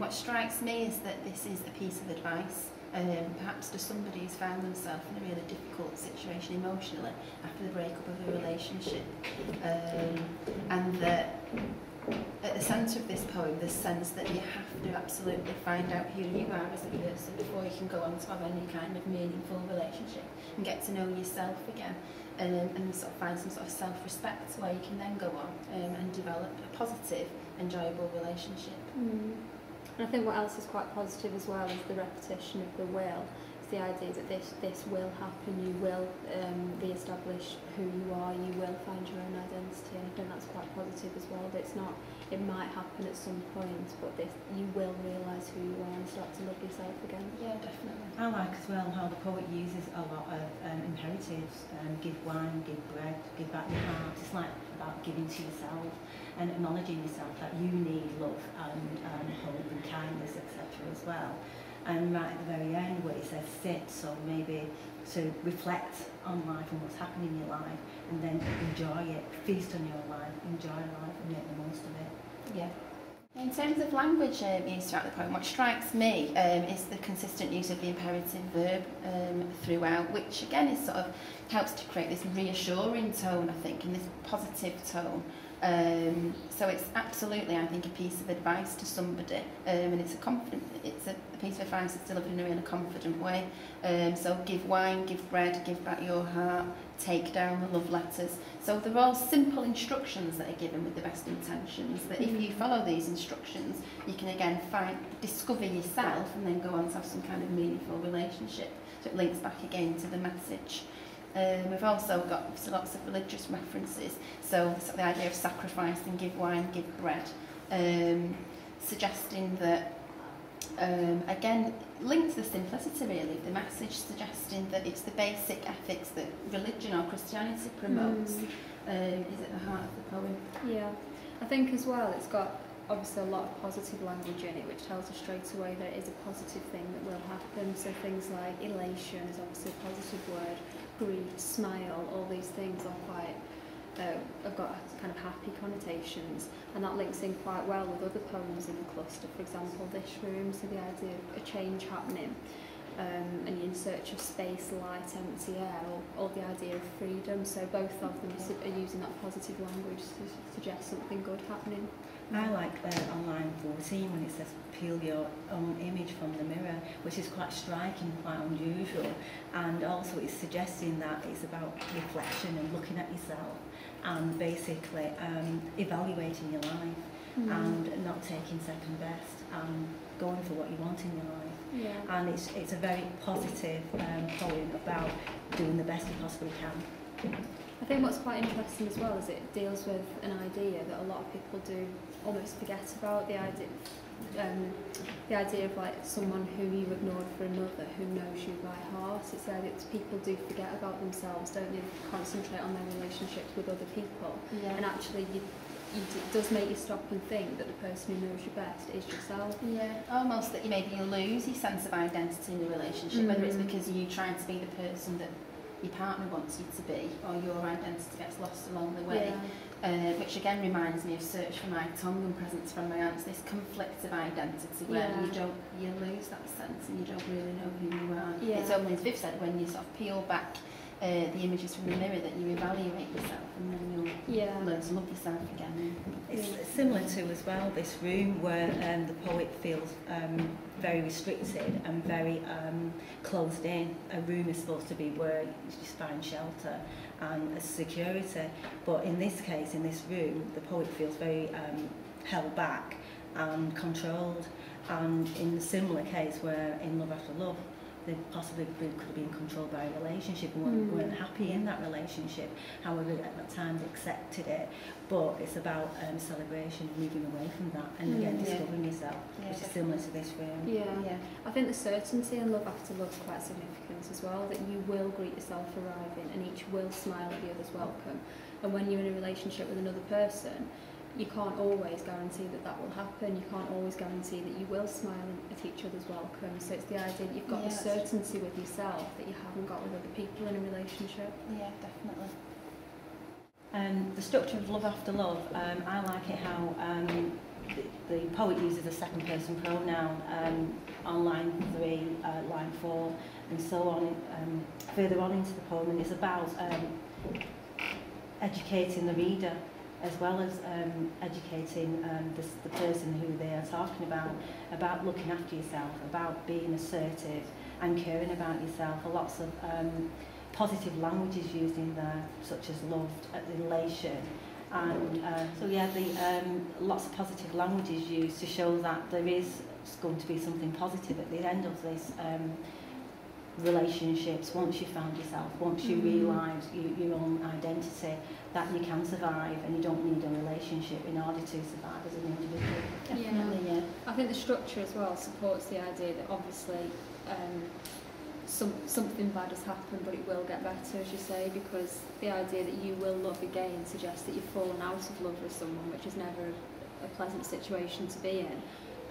what strikes me is that this is a piece of advice, perhaps to somebody who's found themselves in a really difficult situation emotionally after the breakup of a relationship, and that at the centre of this poem, the sense that you have to absolutely find out who you are as a person before you can go on to have any kind of meaningful relationship and get to know yourself again, and sort of find some sort of self-respect where you can then go on and develop a positive, enjoyable relationship. And I think what else is quite positive as well is the repetition of the will. It's the idea that this will happen, you will re-establish who you are, you will find your own identity, and I think that's quite positive as well. That it's not, it might happen at some point, but you will realise who you are and start to love yourself again. Yeah, definitely. I like as well how the poet uses a lot of imperatives, give wine, give bread, give back your heart. It's like about giving to yourself and acknowledging yourself that you need love and hope and kindness, etc. as well. And right at the very end where it says sit, so maybe to reflect on life and what's happening in your life, and then enjoy it, feast on your life, enjoy life and make the most of it. Yeah. In terms of language used throughout the poem, what strikes me is the consistent use of the imperative verb throughout, which again is sort of helps to create this reassuring tone, I think, and this positive tone. So it's absolutely, I think, a piece of advice to somebody, and it's a piece of advice that's delivered in a really confident way. So give wine, give bread, give back your heart, take down the love letters. So they're all simple instructions that are given with the best intentions, that if you follow these instructions, you can again discover yourself and then go on to have some kind of meaningful relationship. So it links back again to the message. We've also got lots of religious references, so the idea of sacrifice and give wine, give bread, suggesting that, again, linked to the simplicity really of the message, suggesting that it's the basic ethics that religion or Christianity promotes is at the heart of the poem. Yeah, I think as well it's got obviously a lot of positive language in it, which tells us straight away that it is a positive thing that will happen. So things like elation is obviously a positive word, grief, smile, all these things are quite have got kind of happy connotations, and that links in quite well with other poems in the cluster. For example, This Room, so the idea of a change happening, and you're in search of space, light, empty air, or the idea of freedom. So both of them are using that positive language to suggest something good happening. I like on line 14 when it says peel your own image from the mirror, which is quite striking, quite unusual, and also it's suggesting that it's about reflection and looking at yourself and basically evaluating your life and not taking second best and going for what you want in your life. Yeah. And it's a very positive poem about doing the best you possibly can. I think what's quite interesting as well is it deals with an idea that a lot of people do almost forget about, the idea of like someone who you ignored for another who knows you by heart. It's there that people do forget about themselves, don't they? Concentrate on their relationships with other people, and actually it does make you stop and think that the person who knows you best is yourself. Yeah, almost that you lose your sense of identity in the relationship, whether it's because you're trying to be the person that your partner wants you to be, or your identity gets lost along the way. Which again reminds me of Search for My Tongue and Presents from My Aunts, this conflict of identity where you lose that sense and you don't really know who you are. It's only, as Viv said, when you sort of peel back the images from the mirror that you evaluate yourself, and then you'll learn to love yourself again. It's similar to as well This Room, where the poet feels very restricted and very closed in. A room is supposed to be where you just find shelter and security, but in this case, in this room, the poet feels very held back and controlled. And in a similar case where in Love After Love, they possibly could have been controlled by a relationship and weren't happy in that relationship. However, at that time they accepted it. But it's about celebration, moving away from that, and again discovering yourself, which is similar to This Room. Yeah. I think the certainty in Love After Love is quite significant as well, that you will greet yourself arriving and each will smile at the other's welcome. And when you're in a relationship with another person, you can't always guarantee that that will happen. You can't always guarantee that you will smile at each other's welcome. So it's the idea that you've got the certainty with yourself that you haven't got with other people in a relationship. Yeah, definitely. The structure of Love After Love, I like it how the poet uses a second person pronoun on line 3, line 4, and so on, further on into the poem, and it's about educating the reader as well as educating the person who they are talking about looking after yourself, about being assertive and caring about yourself. Lots of positive language is used in there, such as love, elation, and lots of positive language is used to show that there is going to be something positive at the end of this relationships. Once you found yourself, once you realise your own identity, that you can survive and you don't need a relationship in order to survive as an individual. Definitely, yeah. I think the structure as well supports the idea that obviously something bad has happened, but it will get better, as you say, because the idea that you will love again suggests that you've fallen out of love with someone, which is never a pleasant situation to be in.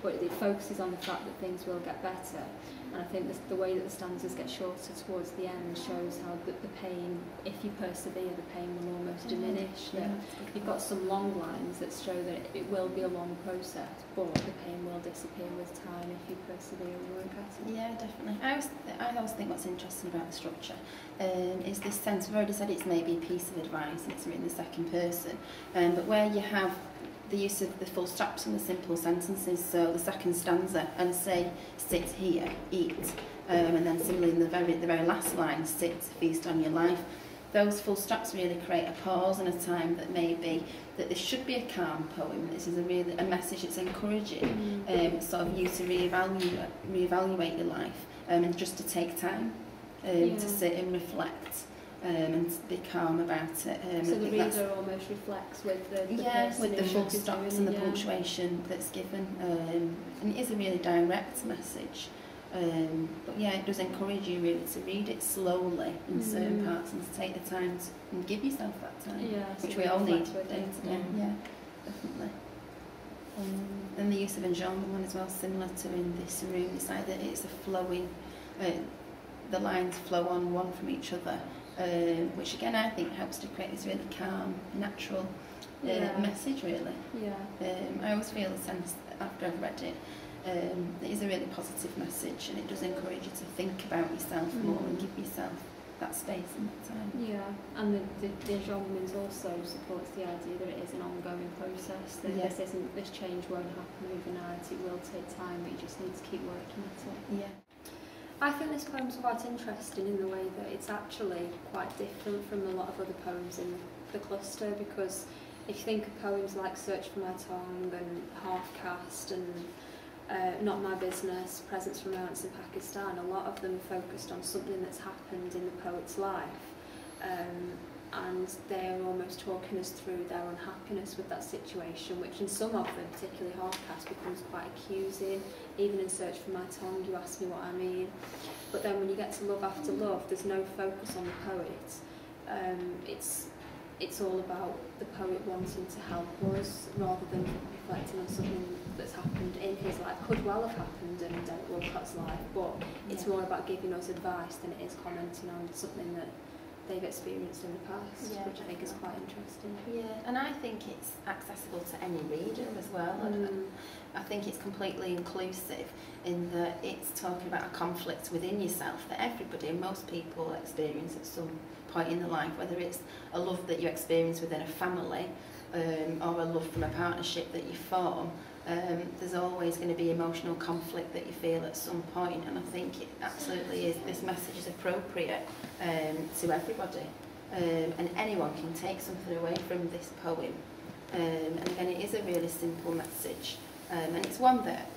But it focuses on the fact that things will get better. And I think the way that the stanzas get shorter towards the end shows how the pain, if you persevere, the pain will almost diminish. Yeah. You've got some long lines that show that it will be a long process, but the pain will disappear with time if you persevere and work at it. Yeah, definitely. I always think what's interesting about the structure is this sense. I've already said it's maybe a piece of advice and it's written in the second person, but where you have the use of the full stops and the simple sentences, so the second stanza, and say, sit here, eat, and then similarly in the very last line, sit, feast on your life. Those full stops really create a pause and a time that maybe that this should be a calm poem. This is a message that's encouraging sort of you to reevaluate your life and just to take time to sit and reflect. And be calm about it. So the reader almost reflects with the with the full stops and the punctuation that's given, and it is a really direct message. But yeah, it does encourage you really to read it slowly in certain parts and to take the time and give yourself that time, which we all need day to day. Yeah, definitely. And the use of enjambment one as well, similar to in this room, it's either it's a flowing, the lines flow on one from each other. Which again I think helps to create this really calm, natural message really. I always feel the sense that after I've read it, it is a really positive message and it does encourage you to think about yourself more and give yourself that space and that time. Yeah, and the enjambment also supports the idea that it is an ongoing process, that this change won't happen overnight, it will take time, but you just need to keep working at it. Yeah. I think this poem's quite interesting in the way that it's actually quite different from a lot of other poems in the cluster, because if you think of poems like Search for My Tongue and Half Caste and Not My Business, Presents from Romance in Pakistan, a lot of them are focused on something that's happened in the poet's life, and they're almost talking us through their unhappiness with that situation, which in some of them, particularly Half Caste, becomes quite accusing. Even in Search for My Tongue, you ask me what I mean. But then when you get to Love After Love, there's no focus on the poet. It's all about the poet wanting to help us rather than reflecting on something that's happened in his life. Could well have happened in Derek Walcott's life, but it's more about giving us advice than it is commenting on something that they've experienced in the past, which I think is quite interesting. Yeah, and I think it's accessible to any reader as well. I think it's completely inclusive in that it's talking about a conflict within yourself that everybody, most people experience at some point in their life, whether it's a love that you experience within a family or a love from a partnership that you form. There's always going to be emotional conflict that you feel at some point, and I think it absolutely is. This message is appropriate to everybody, and anyone can take something away from this poem. And again, it is a really simple message, and it's one that,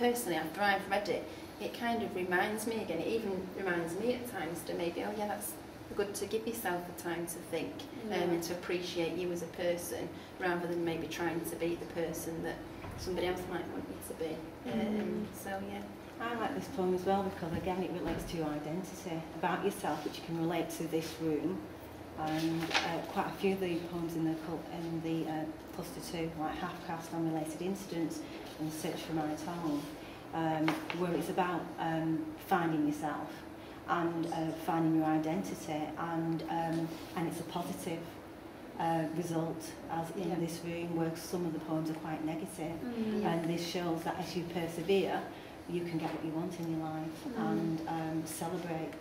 personally, after I've read it, it kind of reminds me again. It even reminds me at times to maybe, oh yeah, that's good to give yourself the time to think and to appreciate you as a person, rather than maybe trying to be the person that somebody else might want you to be. So yeah. I like this poem as well because again it relates to your identity, about yourself, which you can relate to this room. And quite a few of the poems in the cluster too, like Half Caste, Unrelated Incidents and Search for My Tongue, where it's about finding yourself and finding your identity, and it's a positive result as in this room, where some of the poems are quite negative. And this shows that as you persevere, you can get what you want in your life and celebrate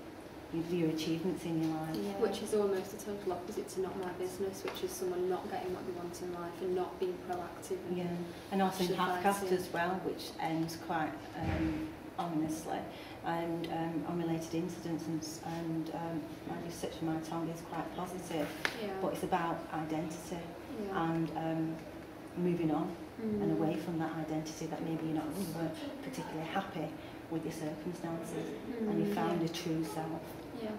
your achievements in your life. Yeah. Which is almost a total opposite to Not My Business, which is someone not getting what they want in life and not being proactive. And also in Half-Caste as well, which ends quite ominously, and unrelated incidents, and my research on my tongue is quite positive, but it's about identity and moving on and away from that identity that maybe you weren't particularly happy with your circumstances and you found a true self. Yeah.